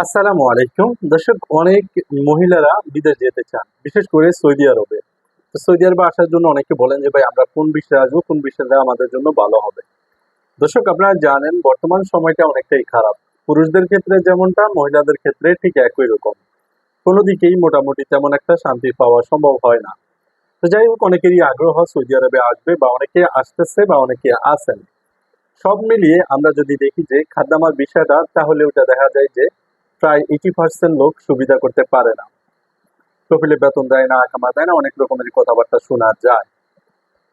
আসসালামু আলাইকুম দর্শক, অনেক মহিলারা বিদেশ যেতে চান, বিশেষ করে সৌদি আরবে। তো সৌদি আরবে আসার জন্য অনেকে বলেন যে ভাই আমরা কোন বিষয়ে আসবো, কোন বিষয়টা আমাদের জন্য ভালো হবে। দর্শক, আপনারা জানেন বর্তমান সময়টা অনেকটাই খারাপ। পুরুষদের ক্ষেত্রে যেমনটা, মহিলাদের ক্ষেত্রে ঠিক একই রকম। কোনো দিকেই মোটামুটি তেমন একটা শান্তি পাওয়া সম্ভব হয় না। তো যাই হোক, অনেকেরই আগ্রহ সৌদি আরবে আসবে, বা অনেকে আসতেছে, বা অনেকে আসেন। সব মিলিয়ে আমরা যদি দেখি যে খাদ্যামার বিষয়টা, তাহলে ওটা দেখা যায় যে প্রায় 80% লোক সুবিধা করতে পারে না। কফিলে বেতন দেয় না, কামা দেয় না, অনেক রকমের কথাবার্তা শোনা যায়।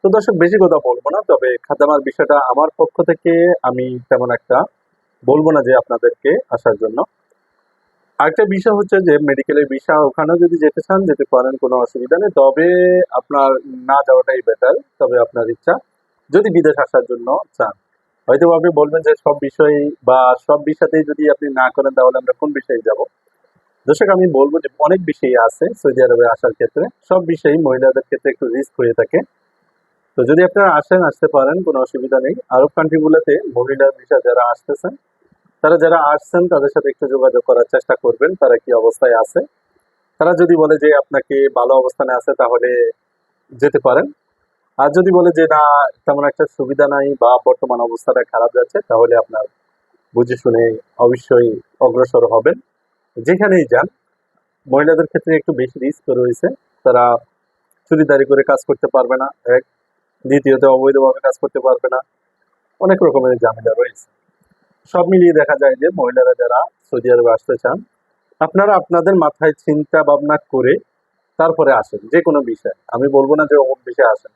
তো দর্শক, বেশি কথা বলবো না, তবে খাদ্যামার বিষয়টা আমার পক্ষ থেকে আমি তেমন একটা বলবো না যে আপনাদেরকে আসার জন্য। আরেকটা বিষয় হচ্ছে যে মেডিকেলের বিষয়, ওখানেও যদি যেতে চান যেতে পারেন, কোনো অসুবিধা নেই। তবে আপনার না যাওয়াটাই বেটার, তবে আপনার ইচ্ছা। যদি বিদেশ আসার জন্য চান, হয়তো আপনি বলবেন যে সব বিষয় বা সব বিষয়তেই যদি আপনি না করেন, তাহলে আমরা কোন বিষয়ে যাব। দর্শক, আমি বলবো যে অনেক বিষয় আছে সৌদি আরবে আসার ক্ষেত্রে। সব বিষয়ই মহিলাদের ক্ষেত্রে একটু রিস্ক হয়ে থাকে। তো যদি আপনারা আসেন, আসতে পারেন, কোনো অসুবিধা নেই। আরব কান্ট্রি গুলোতে মহিলা ভিসা যারা আসতেছেন, তারা যারা আসছেন তাদের সাথে একটু যোগাযোগ করার চেষ্টা করবেন, তারা কি অবস্থায় আছে। তারা যদি বলে যে আপনাকে ভালো অবস্থানে আছে, তাহলে যেতে পারেন। আর যদি বলে যে না, তেমন একটা সুবিধা নাই বা বর্তমান অবস্থাটা খারাপ যাচ্ছে, তাহলে আপনার বুঝে শুনে অবশ্যই অগ্রসর হবেন। যেখানেই যান, মহিলাদের ক্ষেত্রে একটু বেশি রিস্ক রয়েছে। তারা চুরিদারি করে কাজ করতে পারবে না, এক। দ্বিতীয়ত, অবৈধভাবে কাজ করতে পারবে না। অনেক রকমের ঝামেলা রয়েছে। সব মিলিয়ে দেখা যায় যে মহিলারা যারা সৌদি আরবে আসতে চান, আপনারা আপনাদের মাথায় চিন্তা ভাবনা করে তারপরে আসেন। যে কোনো বিষয়, আমি বলবো না যে অমুক বিষয়ে আসেন।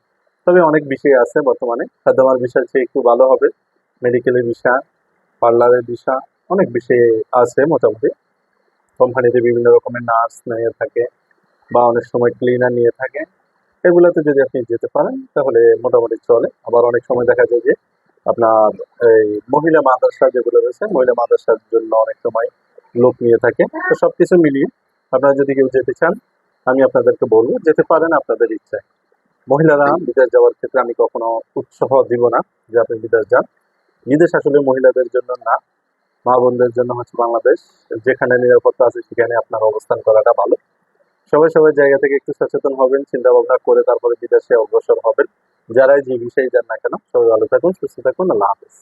তবে অনেক বিষয় আছে বর্তমানে, খাদ্যামার বিষয় চেয়ে একটু ভালো হবে। মেডিকেলের বিষয়, পার্লারের বিষয়, অনেক বিষয় আছে মোটামুটি। কোম্পানিতে বিভিন্ন রকমের নার্স নিয়ে থাকে, বা অনেক সময় ক্লিনার নিয়ে থাকে। এগুলাতে যদি আপনি যেতে পারেন, তাহলে মোটামুটি চলে। আবার অনেক সময় দেখা যায় যে আপনার এই মহিলা মাদ্রাসা যেগুলো রয়েছে, মহিলা মাদ্রাসার জন্য অনেক সময় লোক নিয়ে থাকে। তো সবকিছু মিলিয়ে আপনারা যদি কেউ যেতে চান, আমি আপনাদেরকে বলবো যেতে পারেন আপনাদের ইচ্ছায়। মহিলারা বিদেশ যাওয়ার ক্ষেত্রে আমি কখনো উৎসাহ দিব না যে আপনি বিদেশ যান। বিদেশ আসলে মহিলাদের জন্য না, মা বোনদের জন্য হচ্ছে বাংলাদেশ। যেখানে নিরাপত্তা আছে সেখানে আপনার অবস্থান করাটা ভালো। সবাই সবার জায়গা থেকে একটু সচেতন হবেন, চিন্তা ভাবনা করে তারপরে বিদেশে অগ্রসর হবেন। যারাই যে বিষয়ে যান না কেন, সবাই ভালো থাকুন, সুস্থ থাকুন। আল্লাহ হাফেজ।